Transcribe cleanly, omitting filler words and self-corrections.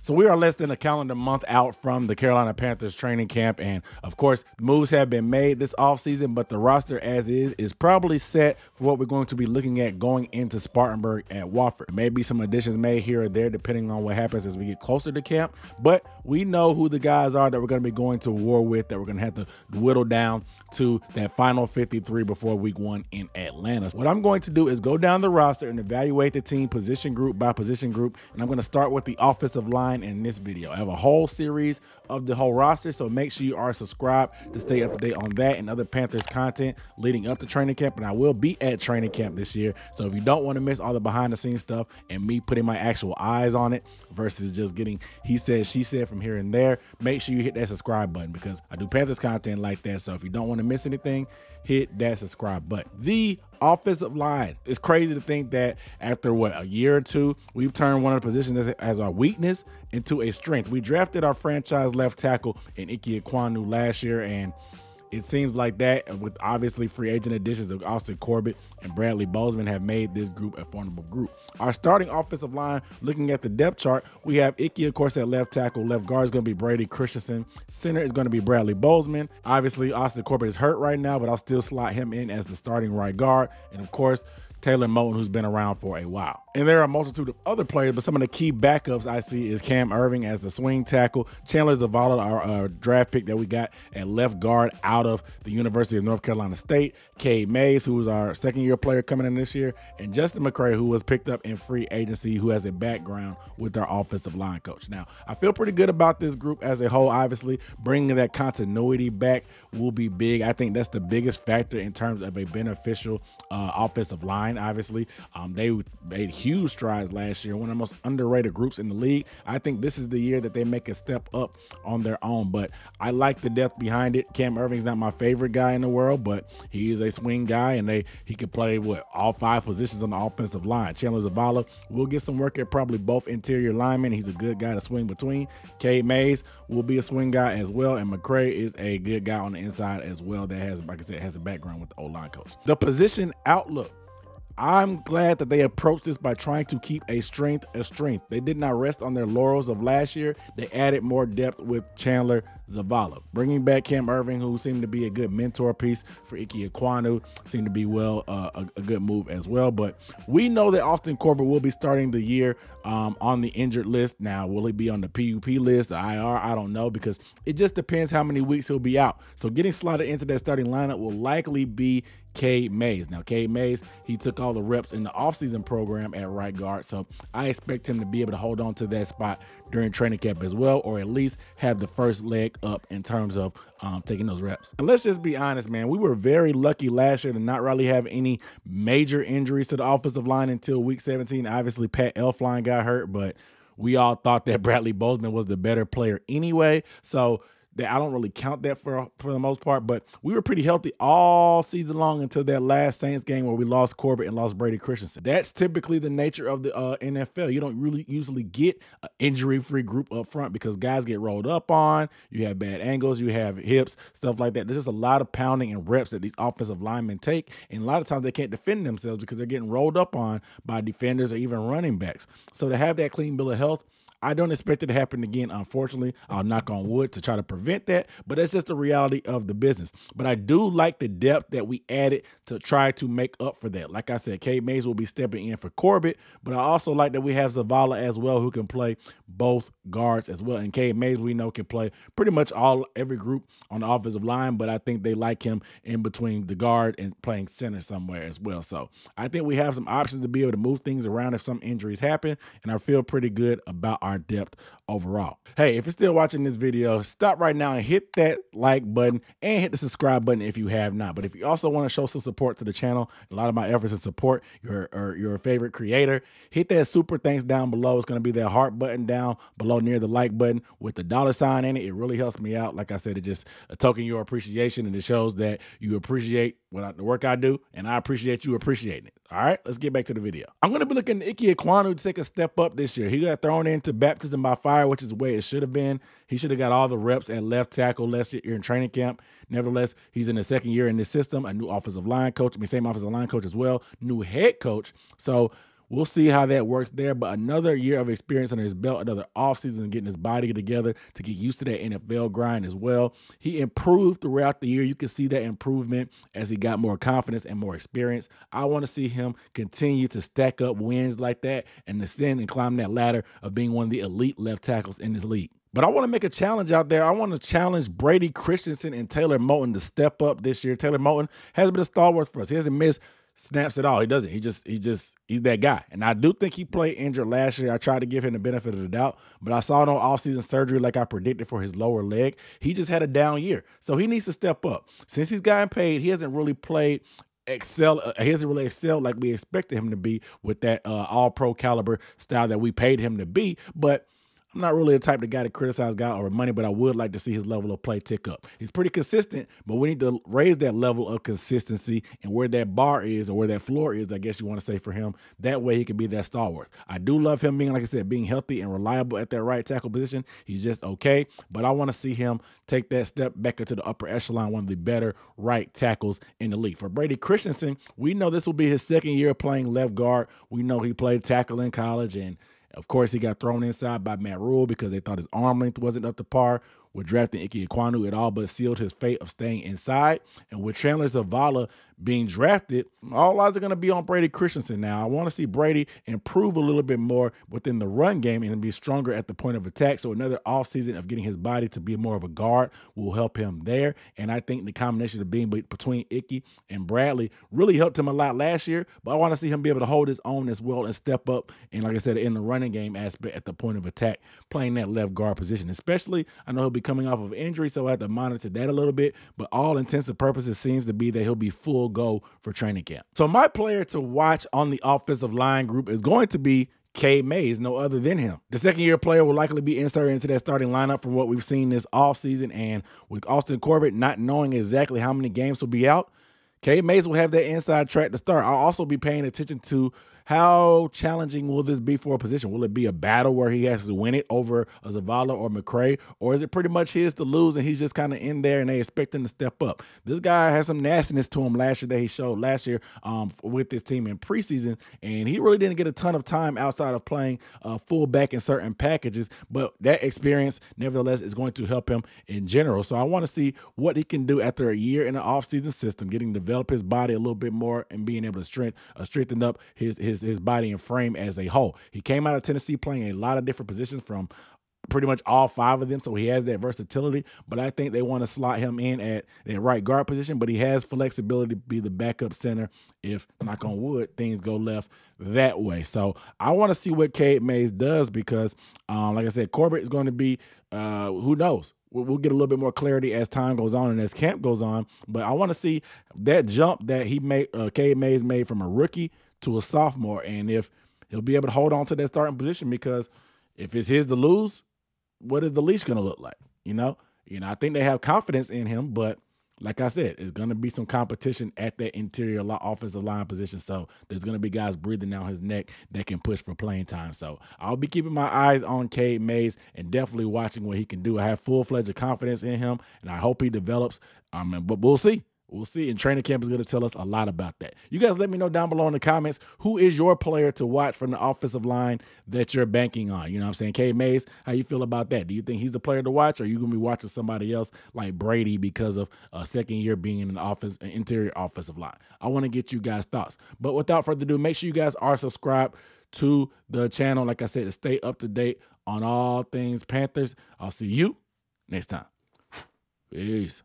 So we are less than a calendar month out from the Carolina Panthers training camp, and of course, moves have been made this offseason, but the roster as is probably set for what we're going to be looking at going into Spartanburg at Wofford. Maybe some additions made here or there depending on what happens as we get closer to camp, but we know who the guys are that we're going to be going to war with, that we're going to have to whittle down to that final 53 before week 1 in Atlanta. What I'm going to do is go down the roster and evaluate the team position group by position group, and I'm going to start with the offensive line in this video. I have a whole series of the whole roster, so make sure you are subscribed to stay up to date on that and other Panthers content leading up to training camp. And I will be at training camp this year, so if you don't want to miss all the behind the scenes stuff and me putting my actual eyes on it versus just getting he said she said from here and there, make sure you hit that subscribe button because I do Panthers content like that. So if you don't want to miss anything, hit that subscribe button. The offensive line, it's crazy to think that after what, a year or two, we've turned one of the positions as our weakness into a strength. We drafted our franchise left tackle in Ike Ekwonu last year, and it seems like that, with obviously free agent additions of Austin Corbett and Bradley Bozeman, have made this group a formidable group. Our starting offensive line, looking at the depth chart, we have Ike, of course, at left tackle. Left guard is going to be Brady Christensen. Center is going to be Bradley Bozeman. Obviously, Austin Corbett is hurt right now, but I'll still slot him in as the starting right guard. And of course, Taylor Moton, who's been around for a while. And there are a multitude of other players, but some of the key backups I see is Cam Irving as the swing tackle, Chandler Zavala, our draft pick that we got at left guard out of the University of North Carolina State, Cade Mays, who was our second-year player coming in this year, and Justin McCray, who was picked up in free agency, who has a background with our offensive line coach. Now, I feel pretty good about this group as a whole. Obviously, bringing that continuity back will be big. I think that's the biggest factor in terms of a beneficial offensive line. Obviously, they made huge strides last year, one of the most underrated groups in the league. I think this is the year that they make a step up on their own, but I like the depth behind it. Cam Irving's not my favorite guy in the world, but he is a swing guy, and he can play all 5 positions on the offensive line. Chandler Zavala will get some work at probably both interior linemen. He's a good guy to swing between. Cade Mays will be a swing guy as well, and McCray is a good guy on the inside as well that has, like I said, has a background with the O-line coach. The position outlook, I'm glad that they approached this by trying to keep a strength a strength. They did not rest on their laurels of last year. They added more depth with Chandler Zavala. Bringing back Cam Irving, who seemed to be a good mentor piece for Ike Ekwonu, seemed to be a good move as well. But we know that Austin Corbett will be starting the year on the injured list. Now, will he be on the PUP list, the IR? I don't know, because it just depends how many weeks he'll be out. So getting slotted into that starting lineup will likely be Cade Mays. Now, Cade Mays, he took all the reps in the offseason program at right guard, so I expect him to be able to hold on to that spot during training camp as well, or at least have the first leg up in terms of taking those reps. And let's just be honest, man, we were very lucky last year to not really have any major injuries to the offensive line until week 17. Obviously, Pat Elflein got hurt, but we all thought that Bradley Bozeman was the better player anyway, so that I don't really count that for the most part, but we were pretty healthy all season long until that last Saints game where we lost Corbett and lost Brady Christensen. That's typically the nature of the NFL. You don't really usually get an injury-free group up front because guys get rolled up on, you have bad angles, you have hips, stuff like that. There's just a lot of pounding and reps that these offensive linemen take, and a lot of times they can't defend themselves because they're getting rolled up on by defenders or even running backs. So to have that clean bill of health, I don't expect it to happen again, unfortunately. I'll knock on wood to try to prevent that, but that's just the reality of the business. But I do like the depth that we added to try to make up for that. Like I said, Cade Mays will be stepping in for Corbett, but I also like that we have Zavala as well, who can play both guards as well. And Cade Mays, we know, can play pretty much every group on the offensive line, but I think they like him in between the guard and playing center somewhere as well. So I think we have some options to be able to move things around if some injuries happen, and I feel pretty good about our depth overall. Hey, if you're still watching this video, stop right now and hit that like button and hit the subscribe button if you have not. But if you also want to show some support to the channel, a lot of my efforts to support your favorite creator, hit that super thanks down below. It's going to be that heart button down below near the like button with the $sign in it. It really helps me out. Like I said, it's just a token of your appreciation, and it shows that you appreciate the work I do, and I appreciate you appreciating it. All right, let's get back to the video. I'm going to be looking at Ike Ekwonu to take a step up this year. He got thrown into baptism by fire, which is the way it should have been. He should have got all the reps at left tackle last year in training camp. Nevertheless, he's in the second year in this system, a new offensive line coach, same offensive line coach as well, new head coach. So we'll see how that works there. But another year of experience under his belt, another offseason getting his body together to get used to that NFL grind as well. He improved throughout the year. You can see that improvement as he got more confidence and more experience. I want to see him continue to stack up wins like that and ascend and climb that ladder of being one of the elite left tackles in this league. But I want to make a challenge out there. I want to challenge Brady Christensen and Taylor Moton to step up this year. Taylor Moton has been a stalwart for us. He hasn't missed snaps at all. He doesn't. He's that guy. And I do think he played injured last year. I tried to give him the benefit of the doubt, but I saw no offseason surgery like I predicted for his lower leg. He just had a down year. So he needs to step up. Since he's gotten paid, he hasn't really played he hasn't really excelled like we expected him to be with that all-pro caliber style that we paid him to be. But I'm not really the type of guy to criticize guy over money, but I would like to see his level of play tick up. He's pretty consistent, but we need to raise that level of consistency and where that bar is or where that floor is, I guess you want to say, for him. That way he can be that stalwart. I do love him being, like I said, being healthy and reliable at that right tackle position. He's just okay, but I want to see him take that step back into the upper echelon, one of the better right tackles in the league. For Brady Christensen, we know this will be his second year playing left guard. We know he played tackle in college, and of course, he got thrown inside by Matt Rule because they thought his arm length wasn't up to par. With drafting Ike Ekwonu, it all but sealed his fate of staying inside. And with Chandler Zavala being drafted, all eyes are going to be on Brady Christensen now. I want to see Brady improve a little bit more within the run game and be stronger at the point of attack. So another offseason of getting his body to be more of a guard will help him there. And I think the combination of being between Ike and Bradley really helped him a lot last year. But I want to see him be able to hold his own as well and step up. And like I said, in the running game aspect at the point of attack, playing that left guard position, especially, I know he'll be coming off of injury, so I have to monitor that a little bit, but all intents and purposes seems to be that he'll be full go for training camp. So my player to watch on the offensive line group is going to be Cade Mays, no other than him. The second-year player will likely be inserted into that starting lineup from what we've seen this offseason, and with Austin Corbett not knowing exactly how many games will be out, Cade Mays will have that inside track to start. I'll also be paying attention to how challenging will this be for a position? Will it be a battle where he has to win it over a Zavala or McCray, or is it pretty much his to lose and he's just kind of in there and they expect him to step up? This guy has some nastiness to him last year that he showed last year with this team in preseason, and he really didn't get a ton of time outside of playing fullback in certain packages, but that experience, nevertheless, is going to help him in general. So I want to see what he can do after a year in the offseason system, getting to develop his body a little bit more and being able to strengthen up his body and frame as a whole. He came out of Tennessee playing a lot of different positions from pretty much all five of them, so he has that versatility, but I think they want to slot him in at that right guard position, but he has flexibility to be the backup center if, knock on wood, things go left that way. So I want to see what Cade Mays does because, like I said, Corbett is going to be, who knows? We'll get a little bit more clarity as time goes on and as camp goes on, but I want to see that jump that Cade Mays made from a rookie to a sophomore, and if he'll be able to hold on to that starting position, because if it's his to lose, what is the leash going to look like? You know, I think they have confidence in him, but like I said, it's going to be some competition at that interior offensive line position. So there's going to be guys breathing down his neck that can push for playing time. So I'll be keeping my eyes on Cade Mays and definitely watching what he can do. I have full-fledged confidence in him, and I hope he develops. But we'll see. We'll see, and training camp is going to tell us a lot about that. You guys let me know down below in the comments, who is your player to watch from the offensive line that you're banking on? You know what I'm saying? Cade Mays, how you feel about that? Do you think he's the player to watch, or are you going to be watching somebody else like Brady because of a second year being in an interior offensive line? I want to get you guys' thoughts. But without further ado, make sure you guys are subscribed to the channel, like I said, to stay up to date on all things Panthers. I'll see you next time. Peace.